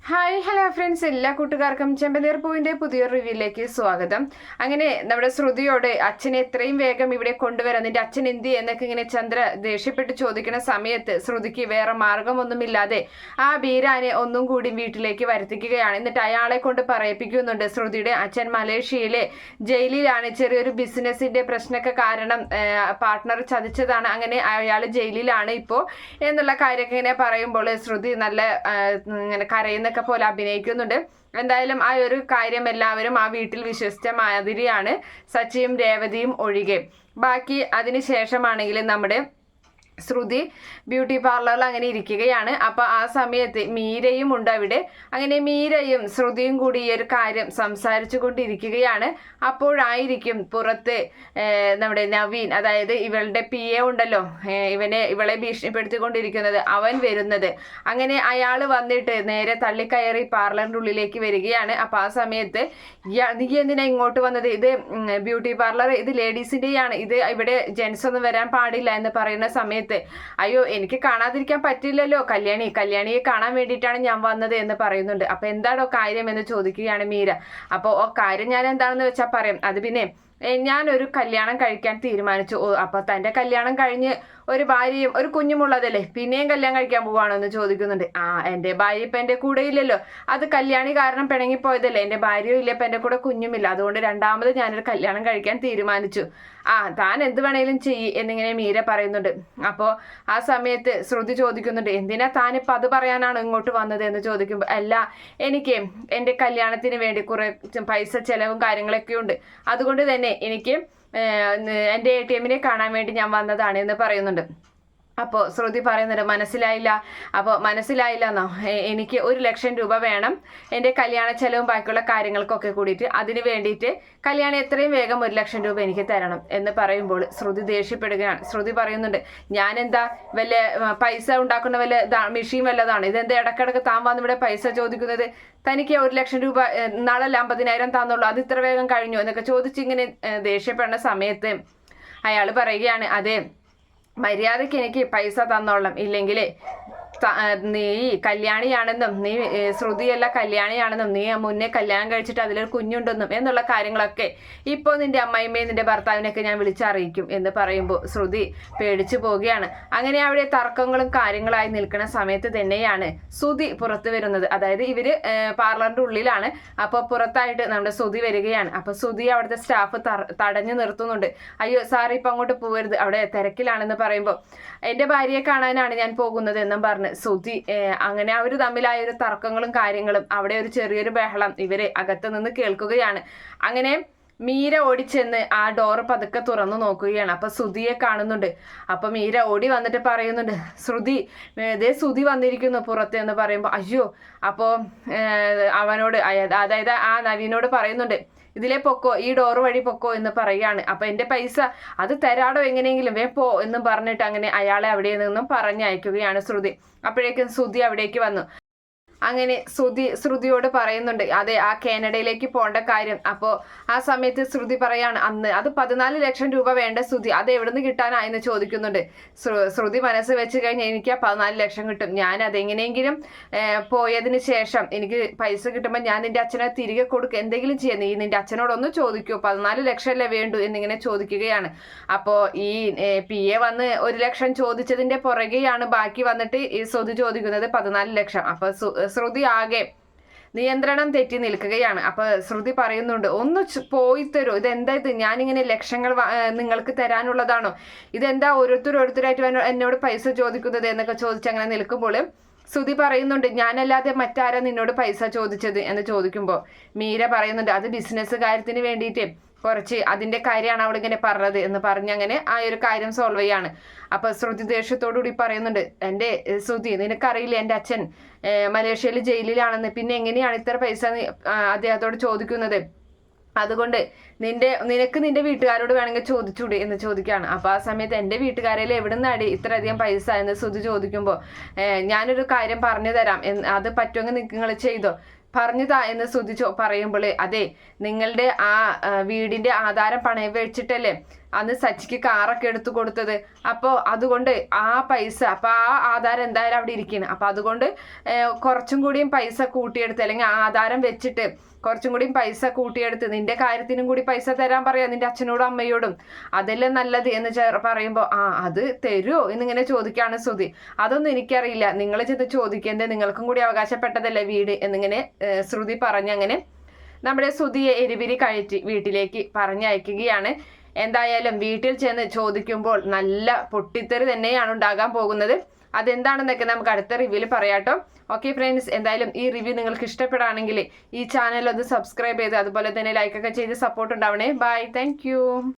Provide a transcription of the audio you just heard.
Hi hello friends, എല്ലാ കൂട്ടുകാർക്കും ചെമ്പനീർ പൂവിന്റെ പുതിയൊരു റിവ്യൂയിലേക്ക് സ്വാഗതം. അങ്ങനെ നമ്മുടെ ശ്രുതിയോട് അച്ഛനെ എത്രയും വേഗം ഇവിടെ കൊണ്ടുവരാം, നിന്റെ അച്ഛൻ എന്തി എന്നൊക്കെ ഇങ്ങനെ ചന്ദ്ര ദേഷ്യപ്പെട്ട് ചോദിക്കുന്ന സമയത്ത് ശ്രുതിക്ക് വേറെ മാർഗമൊന്നുമില്ലാതെ ആ ബീരാനെ ഒന്നും കൂടി വീട്ടിലേക്ക് വരുത്തിക്കുകയാണ്. എന്നിട്ട് അയാളെ കൊണ്ട് പറയിപ്പിക്കുന്നുണ്ട്, ശ്രുതിയുടെ അച്ഛൻ മലേഷ്യയിലെ ജയിലിലാണ്, ചെറിയൊരു ബിസിനസിന്റെ പ്രശ്നമൊക്കെ കാരണം പാർട്ട്ണർ ചതിച്ചതാണ്, അങ്ങനെ അയാൾ ജയിലിലാണ് ഇപ്പോൾ എന്നുള്ള കാര്യമൊക്കെ ഇങ്ങനെ പറയുമ്പോൾ ശ്രുതി നല്ല ഇങ്ങനെ കരയുന്നൊക്കെ പോലെ അഭിനയിക്കുന്നുണ്ട്. എന്തായാലും ആ ഒരു കാര്യം എല്ലാവരും ആ വീട്ടിൽ വിശ്വസിച്ച മാതിരിയാണ്, സച്ചിയും രേവതിയും ഒഴികെ. ബാക്കി അതിന് ശേഷമാണെങ്കിലും നമ്മുടെ ശ്രുതി ബ്യൂട്ടി പാർലറിൽ അങ്ങനെ ഇരിക്കുകയാണ്. അപ്പൊ ആ സമയത്ത് മീരയും ഉണ്ട് അവിടെ. അങ്ങനെ മീരയും ശ്രുതിയും കൂടി ഈ ഒരു കാര്യം സംസാരിച്ചു കൊണ്ടിരിക്കുകയാണ്. അപ്പോഴായിരിക്കും പുറത്ത് നമ്മുടെ നവീൻ, അതായത് ഇവളുടെ PA ഉണ്ടല്ലോ, ഇവളെ ഭീഷണിപ്പെടുത്തിക്കൊണ്ടിരിക്കുന്നത്, അവൻ വരുന്നത്. അങ്ങനെ അയാൾ വന്നിട്ട് നേരെ തള്ളിക്കയറി പാർലറിന്റെ ഉള്ളിലേക്ക് വരികയാണ്. അപ്പൊ ആ സമയത്ത് നീ എന്തിനാ ഇങ്ങോട്ട് വന്നത്, ഇത് ബ്യൂട്ടി പാർലർ, ഇത് ലേഡീസിന്റെയാണ്, ഇത് ഇവിടെ ജെന്റ്സ് ഒന്നും വരാൻ പാടില്ല എന്ന് പറയുന്ന സമയത്ത് അയ്യോ എനിക്ക് കാണാതിരിക്കാൻ പറ്റില്ലല്ലോ, കല്യാണിയെ കാണാൻ വേണ്ടിയിട്ടാണ് ഞാൻ വന്നത് എന്ന് പറയുന്നുണ്ട്. അപ്പൊ എന്താണോ കാര്യം എന്ന് ചോദിക്കുകയാണ് മീര. അപ്പൊ കാര്യം ഞാൻ എന്താണെന്ന് വെച്ചാൽ പറയാം. അത് പിന്നെ ഞാനൊരു കല്യാണം കഴിക്കാൻ തീരുമാനിച്ചു. അപ്പൊ തന്റെ കല്യാണം കഴിഞ്ഞ് ഒരു ഭാര്യയും ഒരു കുഞ്ഞുമുള്ളതല്ലേ, പിന്നെയും കല്യാണം കഴിക്കാൻ പോവാണോ എന്ന് ചോദിക്കുന്നുണ്ട്. എന്റെ ഭാര്യ ഇപ്പൊ എന്റെ കൂടെ ഇല്ലല്ലോ, അത് കല്യാണി കാരണം പിണങ്ങിപ്പോയതല്ലേ, എന്റെ ഭാര്യയും ഇല്ല, ഇപ്പൊ എന്റെ കൂടെ കുഞ്ഞുമില്ല, അതുകൊണ്ട് രണ്ടാമത് ഞാനൊരു കല്യാണം കഴിക്കാൻ തീരുമാനിച്ചു. താൻ എന്ത് വേണേലും ചെയ്യ് എന്നിങ്ങനെ മീര പറയുന്നുണ്ട്. അപ്പോ ആ സമയത്ത് ശ്രുതി ചോദിക്കുന്നുണ്ട്, എന്തിനാ താനിപ്പോ അത് പറയാനാണോ ഇങ്ങോട്ട് വന്നത് എന്ന് ചോദിക്കുമ്പോൾ, അല്ല എനിക്ക് എന്റെ കല്യാണത്തിന് വേണ്ടി കുറെ പൈസ ചെലവും കാര്യങ്ങളൊക്കെ ഉണ്ട്, അതുകൊണ്ട് തന്നെ എനിക്ക് എൻ്റെ ATM കാണാൻ വേണ്ടി ഞാൻ വന്നതാണ് എന്ന് പറയുന്നുണ്ട്. അപ്പോൾ ശ്രുതി പറയുന്നുണ്ട്, മനസ്സിലായില്ല. അപ്പോൾ മനസ്സിലായില്ല എന്നോ, എനിക്ക് 1,00,000 രൂപ വേണം എൻ്റെ കല്യാണ ചെലവും ബാക്കിയുള്ള കാര്യങ്ങൾക്കൊക്കെ കൂടിയിട്ട്, അതിന് വേണ്ടിയിട്ട് കല്യാണം എത്രയും വേഗം 1,00,000 രൂപ എനിക്ക് തരണം എന്ന് പറയുമ്പോൾ ശ്രുതി ദേഷ്യപ്പെടുകയാണ്. ശ്രുതി പറയുന്നുണ്ട്, ഞാൻ എന്താ വല്ല പൈസ ഉണ്ടാക്കുന്ന വല്ല മെഷീൻ വല്ലതാണ്, ഇതെന്താ ഇടക്കിടക്ക് താൻ വന്ന് ഇവിടെ പൈസ ചോദിക്കുന്നത്, തനിക്ക് 1,00,000 രൂപ നാളെ 50,000 തന്നുള്ളൂ, അത് ഇത്ര വേഗം കഴിഞ്ഞു എന്നൊക്കെ ചോദിച്ചിങ്ങനെ ദേഷ്യപ്പെടുന്ന സമയത്ത് അയാൾ പറയുകയാണ്, അതെ മര്യാദയ്ക്ക് എനിക്ക് പൈസ തന്നോളാം, ഇല്ലെങ്കിൽ നീ കല്യാണിയാണെന്നും നീ ശ്രുതിയല്ല കല്യാണിയാണെന്നും നീ മുന്നേ കല്യാണം കഴിച്ചിട്ട് അതിലൊരു കുഞ്ഞുണ്ടെന്നും എന്നുള്ള കാര്യങ്ങളൊക്കെ ഇപ്പോൾ നിന്റെ അമ്മയമ്മയും നിന്റെ ഭർത്താവിനൊക്കെ ഞാൻ വിളിച്ചറിയിക്കും എന്ന് പറയുമ്പോൾ ശ്രുതി പേടിച്ചു പോവുകയാണ്. അങ്ങനെ അവിടെ തർക്കങ്ങളും കാര്യങ്ങളായി നിൽക്കുന്ന സമയത്ത് തന്നെയാണ് ശ്രുതി പുറത്തു വരുന്നത്. അതായത് ഇവര് പാർലറിന്റെ ഉള്ളിലാണ്. അപ്പോൾ പുറത്തായിട്ട് നമ്മുടെ ശ്രുതി വരികയാണ്. അപ്പൊ ശ്രുതി അവിടുത്തെ സ്റ്റാഫ് തടഞ്ഞു നിർത്തുന്നുണ്ട്. അയ്യോ സാർ ഇപ്പൊ അങ്ങോട്ട് പോകരുത്, അവിടെ തിരക്കിലാണെന്ന് പറയുമ്പോൾ എന്റെ ഭാര്യയെ കാണാനാണ് ഞാൻ പോകുന്നത് എന്നും പറഞ്ഞ് ശ്രുതി, അങ്ങനെ അവർ തമ്മിലായ ഒരു തർക്കങ്ങളും കാര്യങ്ങളും, അവിടെ ഒരു ചെറിയൊരു ബഹളം ഇവരെ അകത്ത് നിന്ന് കേൾക്കുകയാണ്. അങ്ങനെ മീര ഓടിച്ചെന്ന് ആ ഡോറ് പതുക്കെ തുറന്നു നോക്കുകയാണ്. അപ്പൊ ശ്രുതിയെ കാണുന്നുണ്ട്. അപ്പൊ മീര ഓടി വന്നിട്ട് പറയുന്നുണ്ട്, ശ്രുതി വന്നിരിക്കുന്നു പുറത്ത് എന്ന് പറയുമ്പോൾ അയ്യോ. അപ്പോ അവനോട്, അതായത് ആ നവീനോട് പറയുന്നുണ്ട്, ഇതിലെ പൊക്കോ, ഈ ഡോറ് വഴി പൊക്കോ എന്ന് പറയാണ്. അപ്പൊ എന്റെ പൈസ അത് തരാടോ എങ്ങനെയെങ്കിലും പോ എന്ന് പറഞ്ഞിട്ട് അങ്ങനെ അയാളെ അവിടെ നിന്നും പറഞ്ഞയക്കുകയാണ് ശ്രുതി. അപ്പോഴേക്കും ശ്രുതി അവിടേക്ക് വന്നു. അങ്ങനെ ശ്രുതിയോട് പറയുന്നുണ്ട്, അതെ ആ കാനഡയിലേക്ക് പോകേണ്ട കാര്യം. അപ്പോൾ ആ സമയത്ത് ശ്രുതി പറയാണ്, അന്ന് അത് 14,00,000 രൂപ വേണ്ട ശ്രുതി, അത് എവിടെ നിന്ന് കിട്ടാനായെന്ന് ചോദിക്കുന്നുണ്ട്. ശ്രുതി മനസ്സ് വെച്ച് കഴിഞ്ഞാൽ എനിക്ക് ആ 14,00,000 കിട്ടും, ഞാൻ അതെങ്ങനെയെങ്കിലും പോയതിന് ശേഷം എനിക്ക് പൈസ കിട്ടുമ്പോൾ ഞാൻ നിന്റെ അച്ഛനെ തിരികെ കൊടുക്കുക, എന്തെങ്കിലും ചെയ്യാം, നീ നിന്റെ അച്ഛനോടൊന്ന് ചോദിക്കൂ, 14,00,000 അല്ലേ വേണ്ടു എന്നിങ്ങനെ ചോദിക്കുകയാണ്. അപ്പോൾ ഈ PA വന്ന് 1,00,000 ചോദിച്ചതിന്റെ പുറകെയാണ് ബാക്കി വന്നിട്ട് ഈ ശ്രുതി ചോദിക്കുന്നത് 14,00,000. അപ്പൊ ശ്രുതി ആകെ നിയന്ത്രണം തെറ്റി നിൽക്കുകയാണ്. അപ്പൊ ശ്രുതി പറയുന്നുണ്ട്, ഒന്ന് പോയി തരൂ, ഇതെന്താ ഇത്, ഞാനിങ്ങനെ ലക്ഷങ്ങൾ നിങ്ങൾക്ക് തരാനുള്ളതാണോ, ഇതെന്താ ഓരോരുത്തരായിട്ട് എന്നോട് പൈസ ചോദിക്കുന്നത് എന്നൊക്കെ ചോദിച്ചങ്ങനെ നിൽക്കുമ്പോൾ ശ്രുതി പറയുന്നുണ്ട്, ഞാനല്ലാതെ മറ്റാരാ നിന്നോട് പൈസ ചോദിച്ചത് എന്ന് ചോദിക്കുമ്പോൾ മീര പറയുന്നുണ്ട്, അത് ബിസിനസ് കാര്യത്തിന് വേണ്ടിയിട്ട് കുറച്ച് അതിന്റെ കാര്യമാണ് അവളിങ്ങനെ പറഞ്ഞത് എന്ന് പറഞ്ഞങ്ങനെ ആ ഒരു കാര്യം സോൾവ് ചെയ്യാണ്. അപ്പൊ ശ്രുതി ദേഷ്യത്തോടുകൂടി പറയുന്നുണ്ട്, എൻ്റെ ശ്രുതി നിനക്കറിയില്ല എൻ്റെ അച്ഛൻ മലേഷ്യയിൽ ജയിലിലാണെന്ന്, പിന്നെ എങ്ങനെയാണ് ഇത്ര പൈസ അദ്ദേഹത്തോട് ചോദിക്കുന്നത്, അതുകൊണ്ട് നിനക്ക് നിന്റെ വീട്ടുകാരോട് വേണമെങ്കിൽ ചോദിച്ചൂടെ എന്ന് ചോദിക്കുകയാണ്. അപ്പൊ ആ സമയത്ത് എൻ്റെ വീട്ടുകാരിൽ എവിടെ നിന്നാടി ഇത്രയധികം പൈസ എന്ന് ശ്രുതി ചോദിക്കുമ്പോൾ ഞാനൊരു കാര്യം പറഞ്ഞു തരാം, അത് പറ്റുമെങ്കിൽ നിങ്ങൾ ചെയ്തോ, പറഞ്ഞതാ എന്ന് ശ്രുതി പറയുമ്പോൾ, അതെ നിങ്ങളുടെ ആ വീടിന്റെ ആധാരം പണയം വെച്ചിട്ടല്ലേ അന്ന് സച്ചിക്ക് കാറൊക്കെ എടുത്തു കൊടുത്തത്. അപ്പോൾ അതുകൊണ്ട് ആ പൈസ, അപ്പോൾ ആ ആധാരം എന്തായാലും അവിടെ ഇരിക്കണം. അപ്പോൾ അതുകൊണ്ട് കുറച്ചും കൂടിയും പൈസ കൂട്ടിയെടുത്ത്, അല്ലെങ്കിൽ ആധാരം വെച്ചിട്ട് കുറച്ചും കൂടി പൈസ കൂട്ടിയെടുത്ത് നിന്റെ കാര്യത്തിനും കൂടി പൈസ തരാൻ പറയാം നിന്റെ അച്ഛനോടും അമ്മയോടും, അതല്ലേ നല്ലത് എന്ന് പറയുമ്പോൾ അത് തരുമോ എന്നിങ്ങനെ ചോദിക്കുകയാണ് ശ്രുതി. അതൊന്നും എനിക്കറിയില്ല, നിങ്ങൾ ചെന്ന് ചോദിക്കേണ്ടത്, നിങ്ങൾക്കും കൂടി അവകാശപ്പെട്ടതല്ലേ വീട് എന്നിങ്ങനെ ശ്രുതി പറഞ്ഞങ്ങനെ നമ്മുടെ ശ്രുതിയെ എരിപിരി കയറ്റി വീട്ടിലേക്ക് പറഞ്ഞയക്കുകയാണ്. എന്തായാലും വീട്ടിൽ ചെന്ന് ചോദിക്കുമ്പോൾ നല്ല പൊട്ടിത്തെറി തന്നെയാണ് ഉണ്ടാകാൻ പോകുന്നത്. അതെന്താണെന്നൊക്കെ നമുക്ക് അടുത്ത റിവ്യൂവിൽ പറയാട്ടോ. ഓക്കെ ഫ്രണ്ട്സ്, എന്തായാലും ഈ റിവ്യൂ നിങ്ങൾക്ക് ഇഷ്ടപ്പെടുകയാണെങ്കിൽ ഈ ചാനൽ ഒന്ന് സബ്സ്ക്രൈബ് ചെയ്ത് അതുപോലെ തന്നെ ലൈക്കൊക്കെ ചെയ്ത് സപ്പോർട്ട് ഉണ്ടാവണേ. By, thank